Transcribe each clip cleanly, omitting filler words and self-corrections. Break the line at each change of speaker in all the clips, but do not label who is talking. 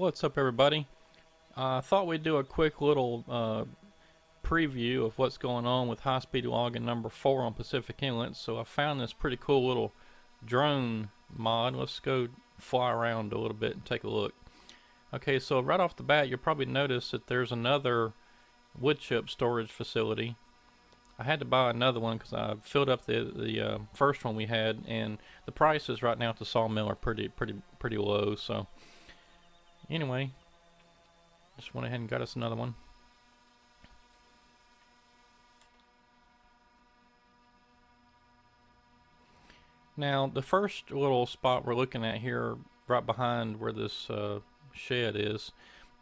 What's up, everybody? I thought we'd do a quick little preview of what's going on with high-speed logging number 4 on Pacific Inlet. So I found this pretty cool little drone mod. Let's go fly around a little bit and take a look. Okay, so right off the bat, you'll probably notice that there's another wood chip storage facility. I had to buy another one because I filled up the first one we had, and the prices right now at the sawmill are pretty low. So anyway, just went ahead and got us another one. Now, the first little spot we're looking at here, right behind where this shed is,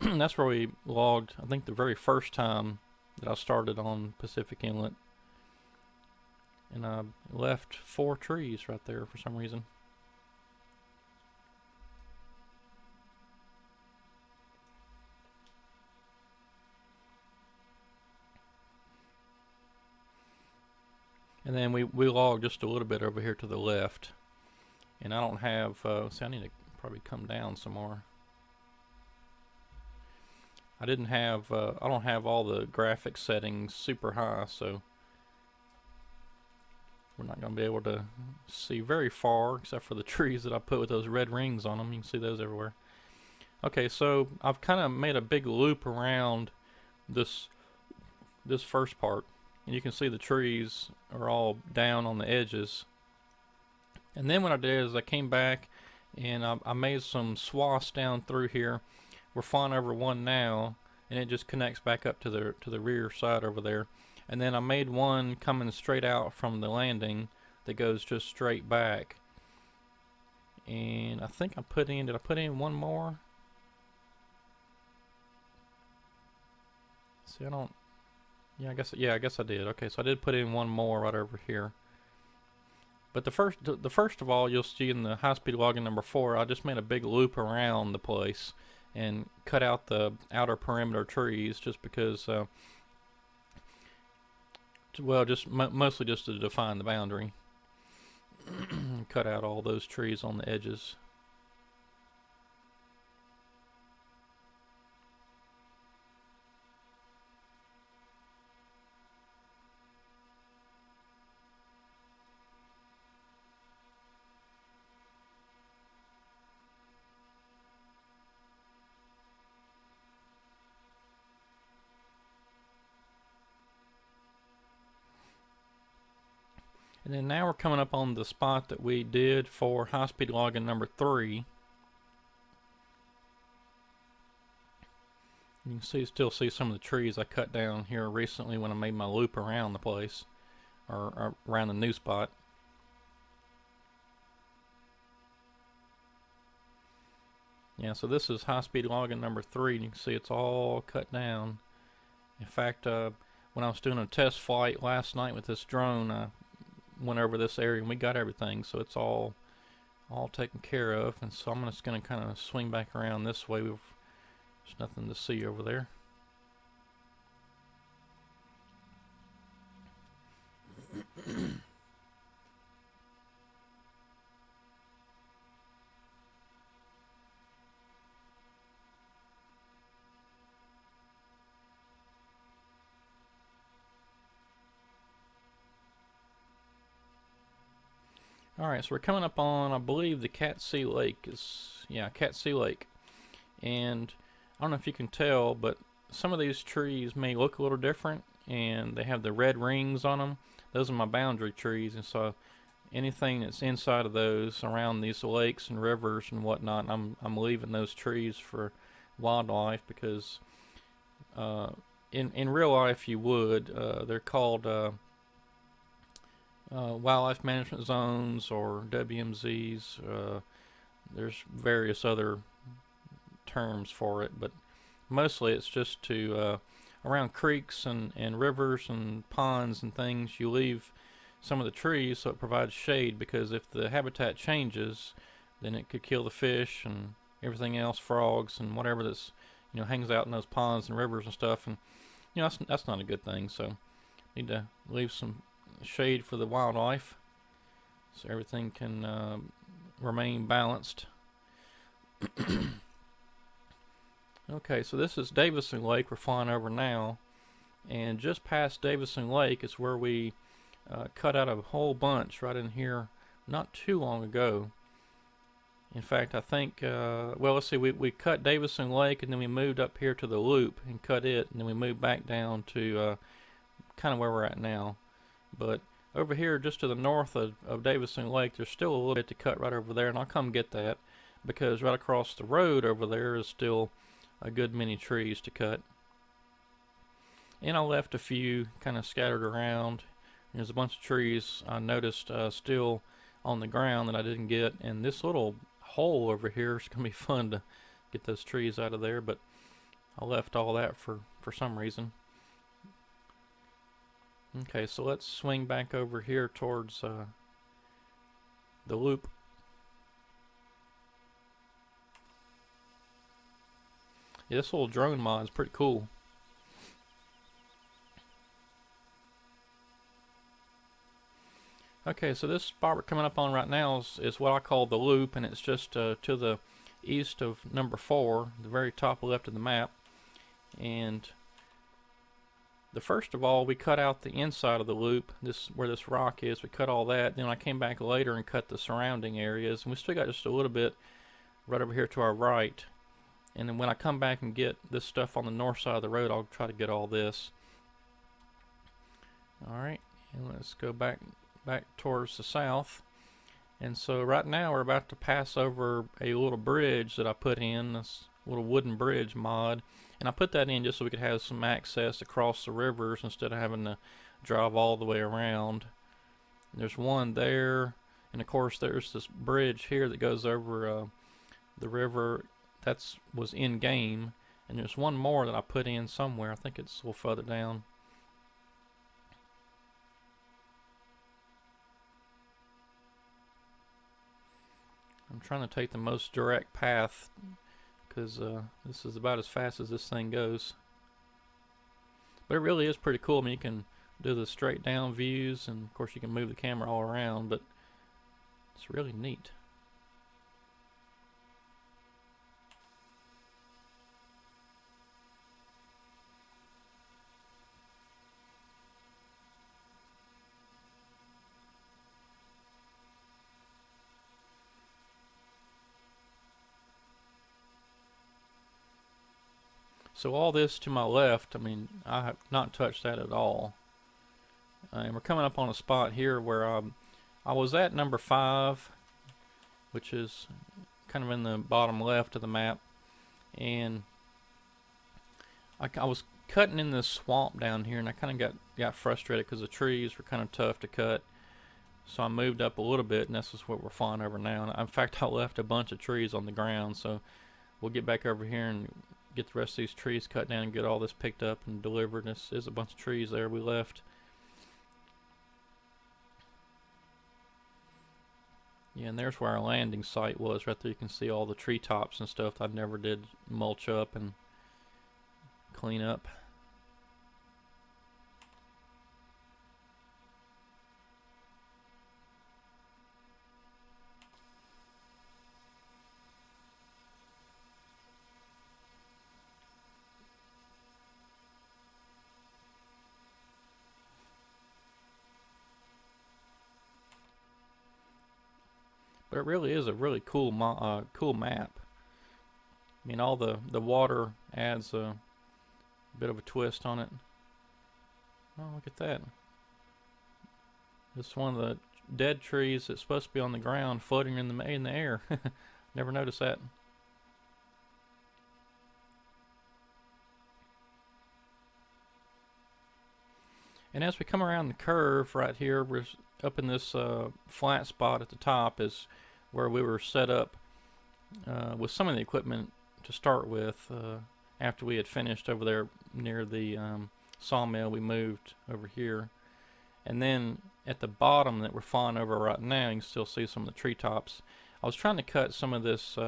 that's where we logged, I think, the very first time that I started on Pacific Inlet. And I left 4 trees right there for some reason. And then we logged just a little bit over here to the left. And I don't have, see, I need to probably come down some more. I don't have all the graphics settings super high, so we're not going to be able to see very far, except for the trees that I put with those red rings on them. You can see those everywhere. Okay, so I've kind of made a big loop around this first part. And you can see the trees are all down on the edges. And then what I did is I came back and I made some swaths down through here. We're flying over one now, and it just connects back up to the rear side over there. And then I made one coming straight out from the landing that goes just straight back. And I think did I put in one more? See, I guess I did. Okay, so I did put in one more right over here. But the first of all, you'll see in the high-speed logging number 4, I just made a big loop around the place and cut out the outer perimeter trees just because, well, mostly just to define the boundary. Cut out all those trees on the edges. And then now we're coming up on the spot that we did for high-speed logging number 3. You can still see some of the trees I cut down here recently when I made my loop around the place, or around the new spot. Yeah, so this is high-speed logging number 3, and you can see it's all cut down. In fact, when I was doing a test flight last night with this drone, I went over this area and we got everything, so it's all taken care of. And so I'm just going to kind of swing back around this way. There's nothing to see over there. Alright, so we're coming up on, I believe, the Cat Sea Lake Cat Sea Lake. And I don't know if you can tell, but some of these trees may look a little different, and they have the red rings on them. Those are my boundary trees, and so anything that's inside of those, around these lakes and rivers and whatnot, I'm leaving those trees for wildlife, because in real life you would. They're called wildlife management zones, or WMZs. There's various other terms for it, but mostly it's just to around creeks and rivers and ponds and things, you leave some of the trees so it provides shade, because if the habitat changes, then it could kill the fish and everything else, frogs and whatever that's hangs out in those ponds and rivers and stuff, and that's not a good thing. So need to leave some shade for the wildlife so everything can remain balanced. Okay, so this is Davison Lake we're flying over now, and just past Davison Lake is where we cut out a whole bunch right in here not too long ago. In fact, I think, well, let's see, we cut Davison Lake and then we moved up here to the loop and cut it, and then we moved back down to kind of where we're at now. But over here, just to the north of Davison Lake, there's still a little bit to cut right over there, and I'll come get that because right across the road over there is still a good many trees to cut. And I left a few kind of scattered around. There's a bunch of trees I noticed still on the ground that I didn't get, and this little hole over here is going to be fun to get those trees out of there, but I left all that for some reason. Okay, so let's swing back over here towards the loop. Yeah, this little drone mod is pretty cool. Okay, so this spot we're coming up on right now is what I call the loop, and it's just to the east of number 4, the very top left of the map. And the first of all, we cut out the inside of the loop, this where this rock is. We cut all that. Then I came back later and cut the surrounding areas, and we still got just a little bit right over here to our right. And then when I come back and get this stuff on the north side of the road, I'll try to get all this. Alright, and let's go back towards the south. And so right now we're about to pass over a little bridge that I put in, this little wooden bridge mod. And I put that in just so we could have some access across the rivers instead of having to drive all the way around. And there's one there, and of course there's this bridge here that goes over the river. That was in game, and there's one more that I put in somewhere. I think it's a little further down. I'm trying to take the most direct path because this is about as fast as this thing goes. But it really is pretty cool. I mean, you can do the straight down views, and of course you can move the camera all around, but it's really neat. So all this to my left, I mean, I have not touched that at all. And we're coming up on a spot here where I was at number 5, which is kind of in the bottom left of the map. And I was cutting in this swamp down here, and I kind of got frustrated because the trees were kind of tough to cut. So I moved up a little bit, and this is what we're flying over now. And in fact, I left a bunch of trees on the ground, so we'll get back over here and get the rest of these trees cut down and get all this picked up and delivered. This is a bunch of trees there we left. Yeah, and there's where our landing site was. Right there you can see all the treetops and stuff that I never did mulch up and clean up. But it really is a really cool cool map. I mean, all the water adds a bit of a twist on it. Oh, look at that. It's one of the dead trees that's supposed to be on the ground floating in the air. Never noticed that. And as we come around the curve right here, we're up in this flat spot at the top is where we were set up with some of the equipment to start with. After we had finished over there near the sawmill, we moved over here. And then at the bottom that we're flying over right now, you can still see some of the treetops. I was trying to cut some of this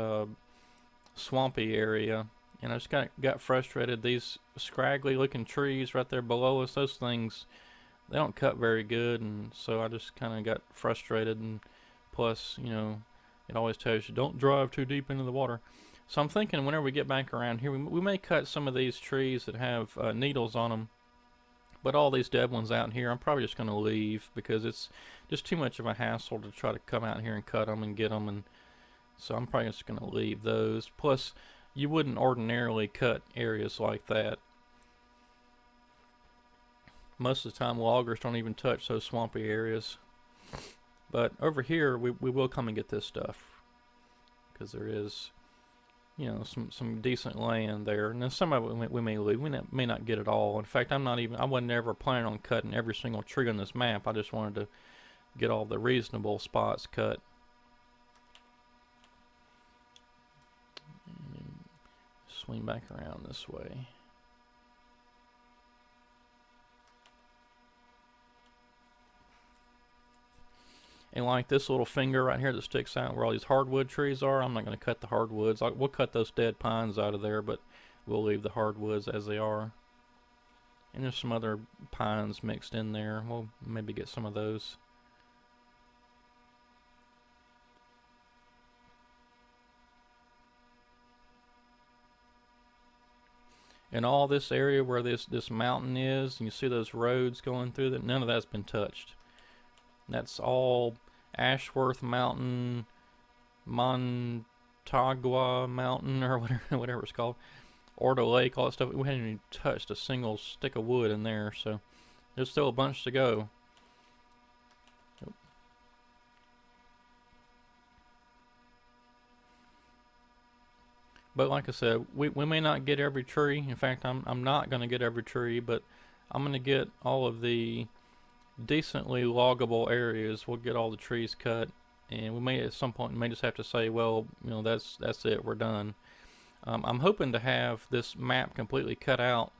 swampy area, and I just got frustrated. These scraggly looking trees right there below us, those things, they don't cut very good, and so I just kind of got frustrated. And plus, you know, it always tells you don't drive too deep into the water. So I'm thinking whenever we get back around here, we may cut some of these trees that have needles on them. But all these dead ones out here, I'm probably just going to leave because it's just too much of a hassle to try to come out here and cut them and get them. And so I'm probably just going to leave those. Plus, you wouldn't ordinarily cut areas like that. Most of the time, loggers don't even touch those swampy areas. But over here, we will come and get this stuff because there is, you know, some decent land there. And then some of it we may leave. We may not get it all. In fact, I wasn't ever planning on cutting every single tree on this map. I just wanted to get all the reasonable spots cut. Swing back around this way. And like this little finger right here that sticks out where all these hardwood trees are, I'm not going to cut the hardwoods. We'll cut those dead pines out of there, but we'll leave the hardwoods as they are. And there's some other pines mixed in there. We'll maybe get some of those. And all this area where this mountain is, and you see those roads going through that, none of that's been touched. That's all Ashworth Mountain, Montagua Mountain, or whatever it's called, Orta Lake, all that stuff. We hadn't even touched a single stick of wood in there, so there's still a bunch to go. But like I said, we may not get every tree. In fact, I'm not going to get every tree, but I'm going to get all of the decently loggable areas. We'll get all the trees cut, and we may at some point just have to say, well, you know, that's it, we're done. I'm hoping to have this map completely cut out.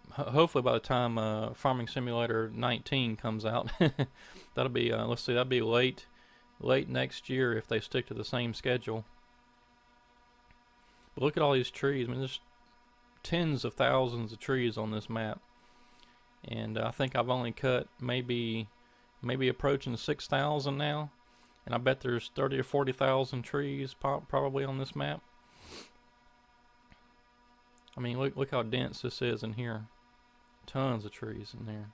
Hopefully by the time Farming Simulator 19 comes out, that'll be let's see, that'll be late next year if they stick to the same schedule. But look at all these trees. I mean, there's tens of thousands of trees on this map. And I think I've only cut maybe approaching 6,000 now. And I bet there's 30 or 40,000 trees probably on this map. I mean, look how dense this is in here. Tons of trees in there.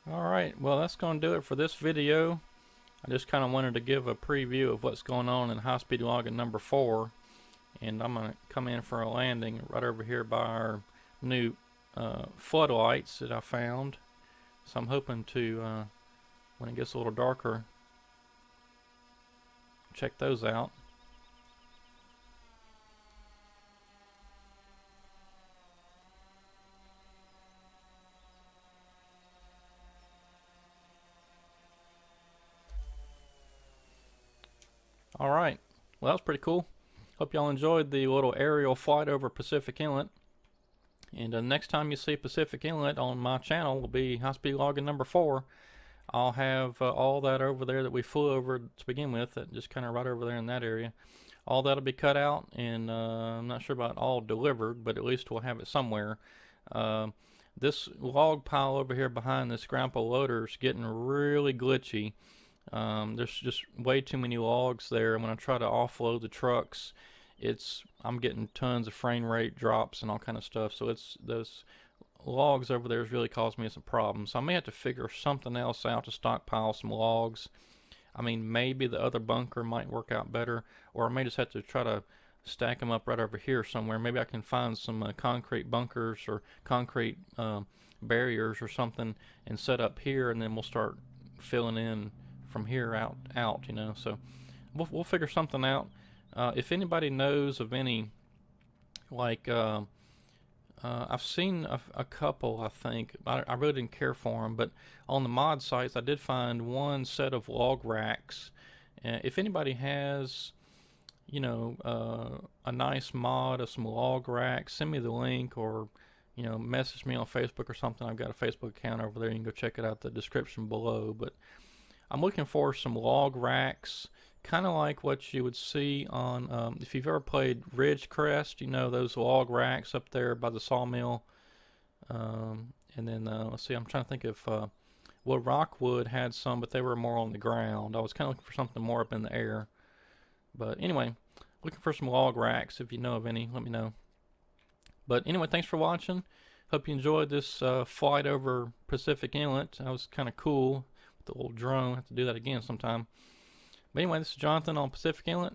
Alright, well that's going to do it for this video. I just kind of wanted to give a preview of what's going on in high-speed logging number 4. And I'm going to come in for a landing right over here by our new floodlights that I found. So I'm hoping to, when it gets a little darker, check those out. Alright, well that was pretty cool. Hope y'all enjoyed the little aerial flight over Pacific Inlet. And next time you see Pacific Inlet on my channel will be high speed logging number 4. I'll have all that over there that we flew over to begin with, that just kind of right over there in that area. All that'll be cut out, and I'm not sure about all delivered, but at least we'll have it somewhere. This log pile over here behind this grandpa loader is getting really glitchy. There's just way too many logs there, and when I try to offload the trucks, I'm getting tons of frame rate drops and all kind of stuff. So those logs over there has really caused me some problems. So I may have to figure something else out to stockpile some logs. I mean, maybe the other bunker might work out better, or I may just have to try to stack them up right over here somewhere. Maybe I can find some concrete bunkers or concrete barriers or something and set up here, and then we'll start filling in from here out, you know. So we'll figure something out. If anybody knows of any, like I've seen a couple, I think. I really didn't care for them, but on the mod sites I did find one set of log racks. If anybody has, a nice mod of some log racks, send me the link, or message me on Facebook or something. I've got a Facebook account over there. You can go check it out, the description below. But I'm looking for some log racks, kind of like what you would see on, if you've ever played Ridgecrest, those log racks up there by the sawmill. And then let's see, I'm trying to think if well, Rockwood had some, but they were more on the ground. I was kind of looking for something more up in the air. But anyway, looking for some log racks. If you know of any, let me know. But anyway, thanks for watching. Hope you enjoyed this flight over Pacific Inlet. That was kind of cool with the little drone. I have to do that again sometime. But anyway, this is Jonathan on Pacific Inlet.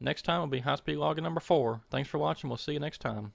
Next time will be high speed logging number 4. Thanks for watching. We'll see you next time.